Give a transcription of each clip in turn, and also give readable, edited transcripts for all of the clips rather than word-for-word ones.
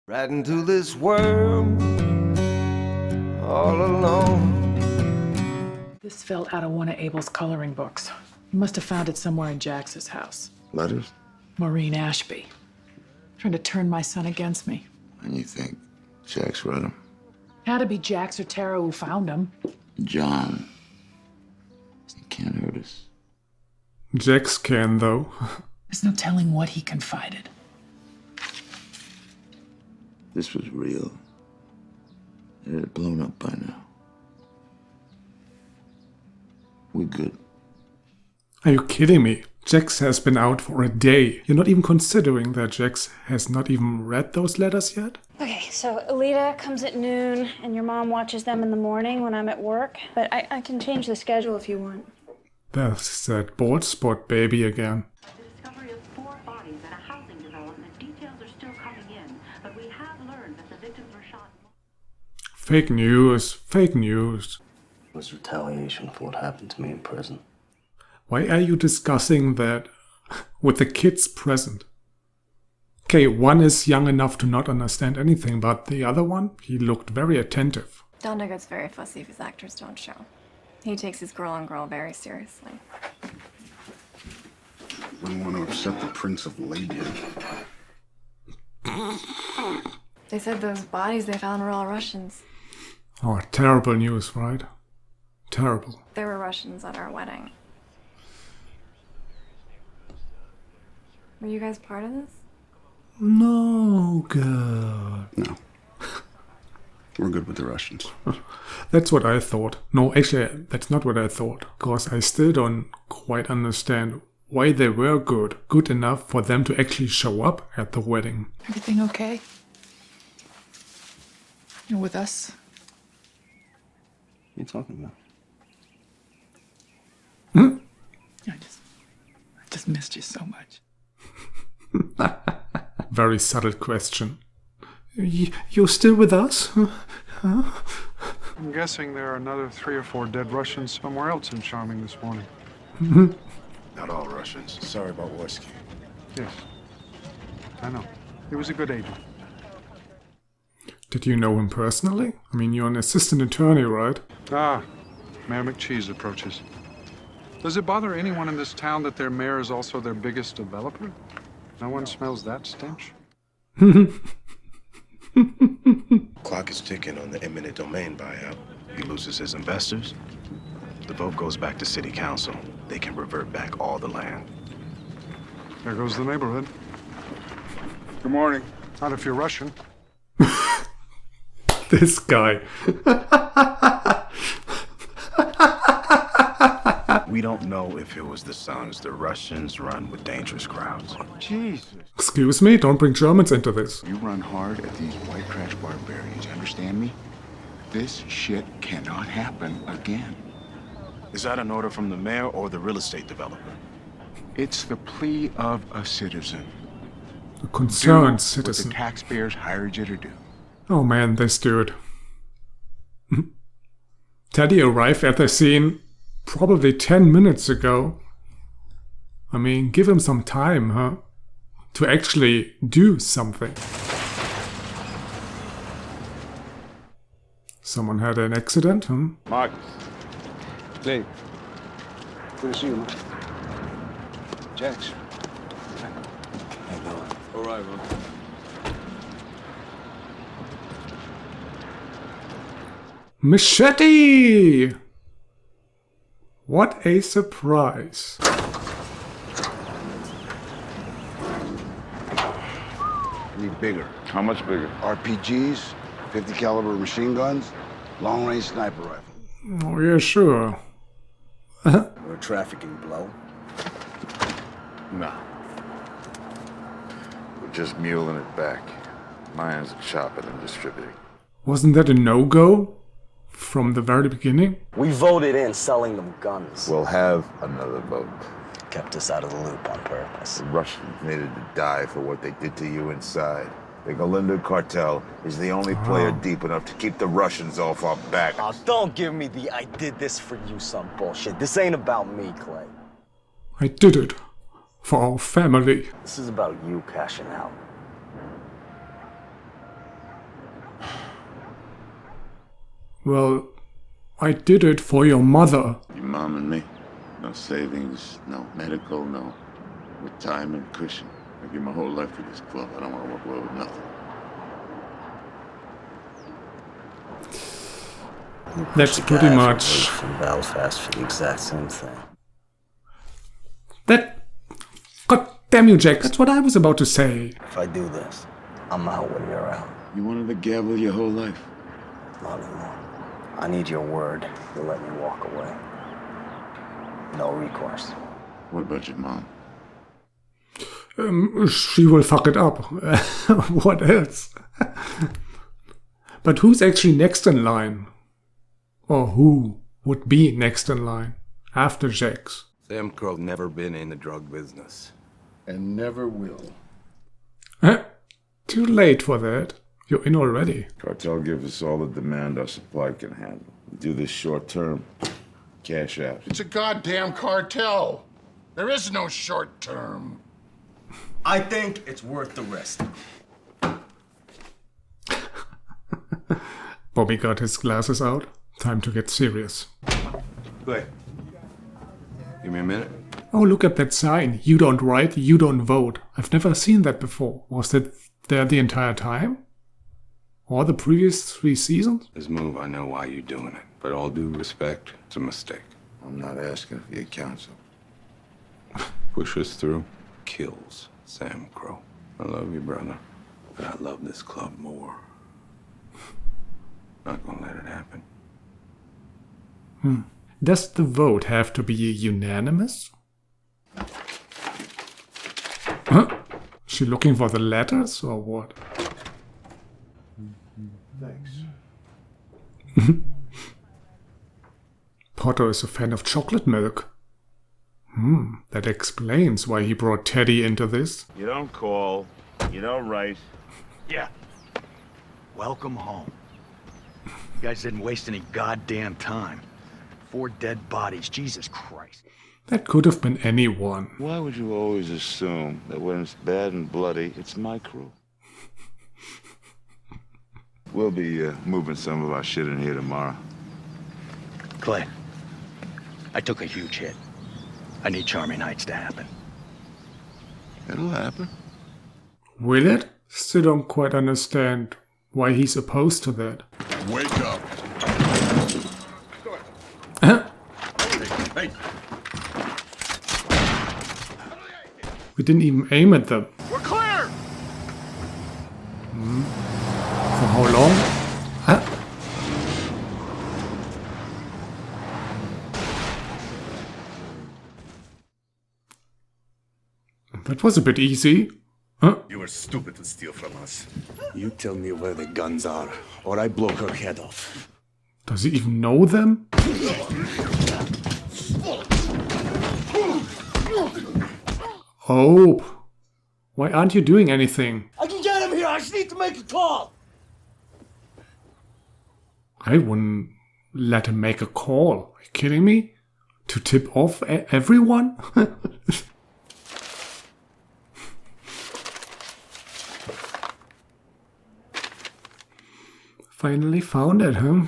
Right into this world, all alone. This fell out of one of Abel's coloring books. He must have found it somewhere in Jax's house. Letters? Maureen Ashby. Trying to turn my son against me. And you think Jax wrote them? Had to be Jax or Tara who found them. John. He can't hurt us. Jax can, though. There's no telling what he confided. This was real. It had blown up by now. We're good. Are you kidding me? Jax has been out for a day. You're not even considering that Jax has not even read those letters yet? Okay, so Alita comes at noon, and your mom watches them in the morning when I'm at work. But I can change the schedule if you want. That's that bald spot baby again. The discovery of 4 bodies at a housing development. Details are still coming in, but we have learned that the victims were shot. Fake news. Fake news. It was retaliation for what happened to me in prison. Why are you discussing that with the kids present? Okay, one is young enough to not understand anything, but the other one, he looked very attentive. Donda gets very fussy if his actors don't show. He takes his girl-on-girl very seriously. Wouldn't want to upset the Prince of Labia. They said those bodies they found were all Russians. Oh, terrible news, right? Terrible. There were Russians at our wedding. Were you guys part of this? No, girl. No. We're good with the Russians. That's what I thought. No, actually, that's not what I thought. Because I still don't quite understand why they were good enough for them to actually show up at the wedding. Everything okay? You with us? What are you talking about? I just missed you so much. Very subtle question. You're still with us? Huh? I'm guessing there are another 3 or 4 dead Russians somewhere else in Charming this morning. Not all Russians. Sorry about Worski. Yes. I know. He was a good agent. Did you know him personally? I mean, you're an assistant attorney, right? Ah, Mayor McCheese approaches. Does it bother anyone in this town that their mayor is also their biggest developer? No one smells that stench? Clock is ticking on the eminent domain buyout. He loses his investors. The vote goes back to city council. They can revert back all the land. There goes the neighborhood. Good morning. Not if you're Russian. This guy. We don't know if it was the Sons. The Russians run with dangerous crowds. Jesus. Excuse me, don't bring Germans into this. You run hard at these white trash barbarians, you understand me? This shit cannot happen again. Is that an order from the mayor or the real estate developer? It's the plea of a citizen. A concerned Do citizen. what the taxpayers hired you to do. Oh man, this dude. Teddy arrived at the scene probably 10 minutes ago. I mean, give him some time, huh? To actually do something. Someone had an accident, huh? Marcus. Dave. Good to see you, man. Jax. How you doing? All right, man. Machete! What a surprise. Need bigger. How much bigger? RPGs, 50 caliber machine guns, long range sniper rifle. Oh yeah, sure. We're a trafficking blow. No. We're just muling it back. Mine's chopping and distributing. Wasn't that a no-go from the very beginning? We voted in selling them guns. We'll have another vote. Kept us out of the loop on purpose. The Russians needed to die for what they did to you inside. The Galindo cartel is the only player deep enough to keep the Russians off our back. Oh, don't give me the I did this for you some bullshit. This ain't about me, Clay. I did it. For our family. This is about you cashing out. Well, I did it for your mother. Your mom and me. No savings, no medical, no retirement cushion. I give my whole life to this club. I don't want to walk away with nothing. That's pretty much... from Belfast for the exact same thing. That... God damn you, Jack. That's what I was about to say. If I do this, I'm out when you're out. You wanted to gamble your whole life. Not anymore. I need your word. You'll let me walk away. No recourse. What about your mom? She will fuck it up. What else? But who's actually next in line? Or who would be next in line after Jax? Sam Crow never been in the drug business. And never will. Too late for that. You're in already. Cartel gives us all the demand our supply can handle. Do this short term. Cash out. It's a goddamn cartel. There is no short term. I think it's worth the risk. Bobby got his glasses out. Time to get serious. Wait. Give me a minute. Oh, look at that sign. You don't write, you don't vote. I've never seen that before. Was that there the entire time? Or the previous 3 seasons? This move, I know why you're doing it. But all due respect, it's a mistake. I'm not asking for your counsel. Push us through, kills Sam Crow. I love you, brother. But I love this club more. Not gonna let it happen. Does the vote have to be unanimous? Huh? She looking for the letters or what? Thanks. Potter is a fan of chocolate milk. That explains why he brought Teddy into this. You don't call. You don't write. Yeah. Welcome home. You guys didn't waste any goddamn time. 4 dead bodies, Jesus Christ. That could have been anyone. Why would you always assume that when it's bad and bloody, it's my crew? We'll be moving some of our shit in here tomorrow. Clay, I took a huge hit. I need Charming Heights to happen. It'll happen. Will it? Still don't quite understand why he's opposed to that. Wake up. Hey. We didn't even aim at them. We're clear! For how long? That was a bit easy. You were stupid to steal from us. You tell me where the guns are, or I blow her head off. Does he even know them? Oh. Why aren't you doing anything? I can get him here. I just need to make a call. I wouldn't let him make a call. Are you kidding me? To tip off everyone? Finally found it, huh?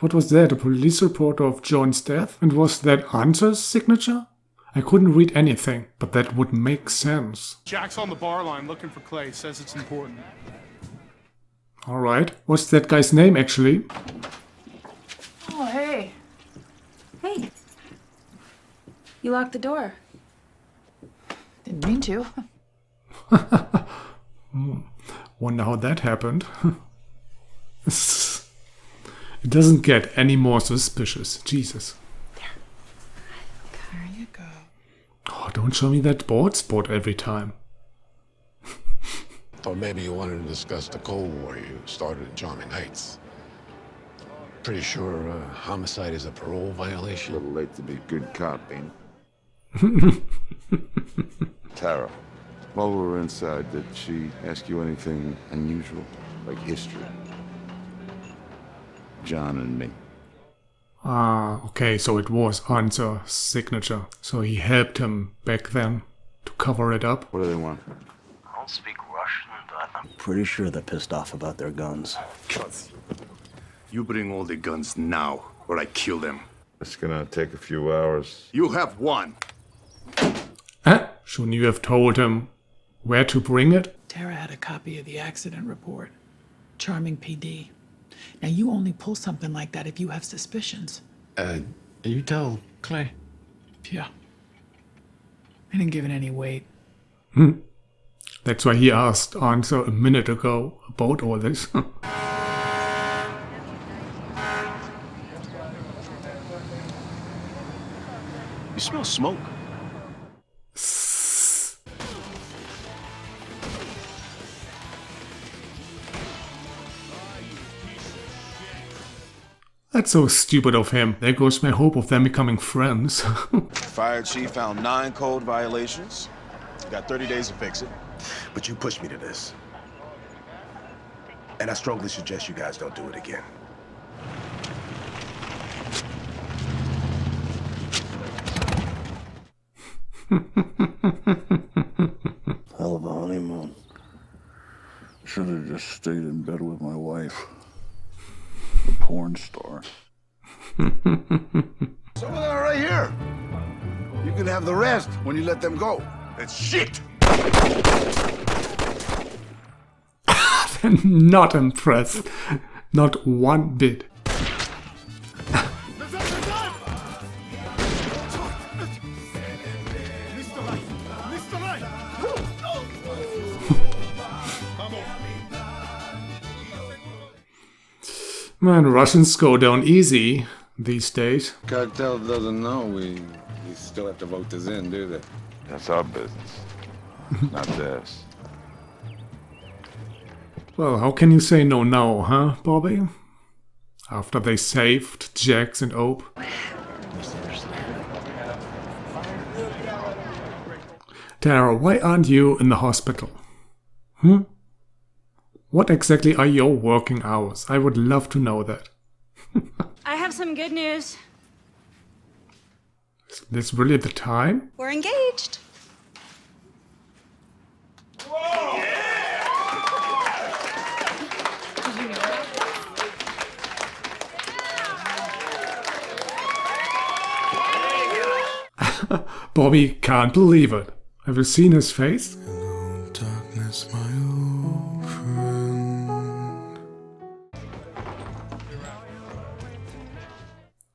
What was that? A police report of John's death? And was that Hunter's signature? I couldn't read anything, but that would make sense. Jack's on the bar line looking for Clay. Says it's important. Alright. What's that guy's name, actually? Oh, hey. Hey. You locked the door. Didn't mean to. Wonder how that happened. It doesn't get any more suspicious. Jesus. There you go. Oh, don't show me that board sport every time. Thought maybe you wanted to discuss the Cold War you started in Charming Heights. Pretty sure homicide is a parole violation. A little late to be a good cop, ain't it? Tara, while we were inside, did she ask you anything unusual? Like history? John and me. Ah, okay, so it was Hansa's signature. So he helped him back then to cover it up. What do they want? I don't speak Russian, but I'm pretty sure they're pissed off about their guns. Cuz, you bring all the guns now, or I kill them. It's gonna take a few hours. You have one. Shouldn't you have told him where to bring it? Tara had a copy of the accident report. Charming PD. Now, you only pull something like that if you have suspicions. You tell Clay. Yeah. I didn't give it any weight. That's why he asked Hansa a minute ago about all this. You smell smoke. That's so stupid of him. There goes my hope of them becoming friends. Fire chief found 9 code violations. You got 30 days to fix it. But you pushed me to this. And I strongly suggest you guys don't do it again. Hell of a honeymoon. Should have just stayed in bed with my wife. The porn star. Some of them are right here. You can have the rest when you let them go. That's shit! Not impressed. Not one bit. Man, Russians go down easy these days. Cartel doesn't know we still have to vote this in, do they? That's our business, not theirs. Well, how can you say no now, huh, Bobby? After they saved Jax and Ope. Tara, why aren't you in the hospital? What exactly are your working hours? I would love to know that. I have some good news. Is this really the time? We're engaged. Bobby can't believe it. Have you seen his face? Hello, darkness, my old friend.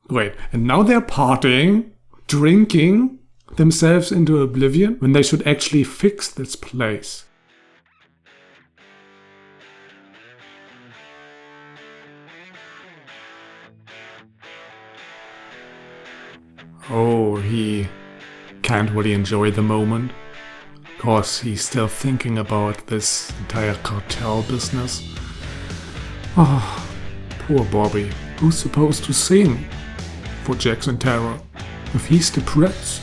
Wait, and now they're partying, drinking themselves into oblivion when they should actually fix this place. Oh, he can't really enjoy the moment, because he's still thinking about this entire cartel business. Oh, poor Bobby. Who's supposed to sing for Jax and Tara if he's depressed?